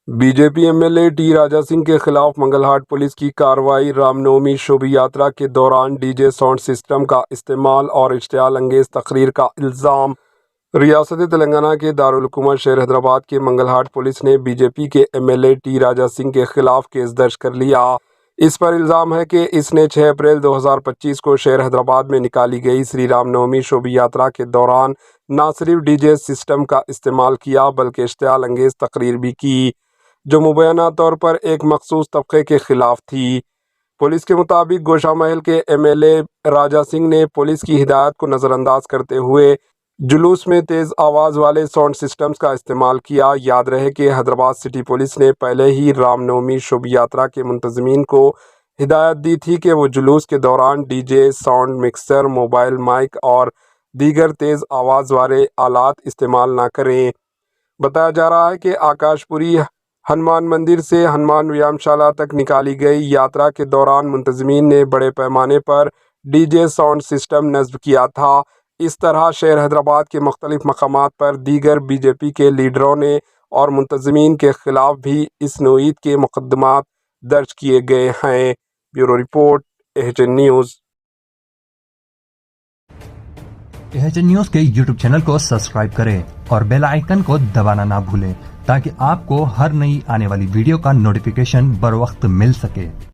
Be J P M L A T Raja Singh کے خلاف منگل ہاٹ پولیس کی کارروائی۔ رام نومی شوبھ یاترا کے دوران ڈی جے ساؤنڈ سسٹم کا استعمال اور اشتعال انگیز تقریر کا الزام۔ ریاست تلنگانہ کے دارالحکومت شہر حیدرآباد کے منگل ہاٹ پولیس نے بی جے پی کے M L A T Raja Singh کے خلاف کیس درج کر لیا۔ اس پر الزام ہے کہ اس نے 6 اپریل 2025 کو شہر حیدرآباد میں نکالی گئی شری رام نومی شوبھ یاترا کے دوران نہ صرف ڈی جے سسٹم کا استعمال کیا بلکہ اشتعال انگیز تقریر بھی کی، جو مبینہ طور پر ایک مخصوص طبقے کے خلاف تھی۔ پولیس کے مطابق گوشہ محل کے ایم ایل اے راجا سنگھ نے پولیس کی ہدایت کو نظر انداز کرتے ہوئے جلوس میں تیز آواز والے ساؤنڈ سسٹمز کا استعمال کیا۔ یاد رہے کہ حیدرآباد سٹی پولیس نے پہلے ہی رام نومی شوبھ یاترا کے منتظمین کو ہدایت دی تھی کہ وہ جلوس کے دوران D J, sound mixer, mobile mic اور دیگر تیز آواز والے آلات استعمال نہ کریں۔ بتایا جا رہا ہے کہ آکاش پوری ہنومان مندر سے ہنومان ویام شالہ تک نکالی گئی یاترا کے دوران منتظمین نے بڑے پیمانے پر ڈی جے ساؤنڈ سسٹم نصب کیا تھا۔ اس طرح شہر حیدرآباد کے مختلف مقامات پر دیگر بی جے پی کے لیڈروں نے اور منتظمین کے خلاف بھی اس نوعیت کے مقدمات درج کیے گئے ہیں۔ Bureau report, H N news. H N news کے یوٹیوب چینل کو سبسکرائب کریں اور بیل آئیکن کو دبانا نہ بھولیں تاکہ آپ کو ہر نئی آنے والی ویڈیو کا نوٹیفیکیشن بر وقت مل سکے۔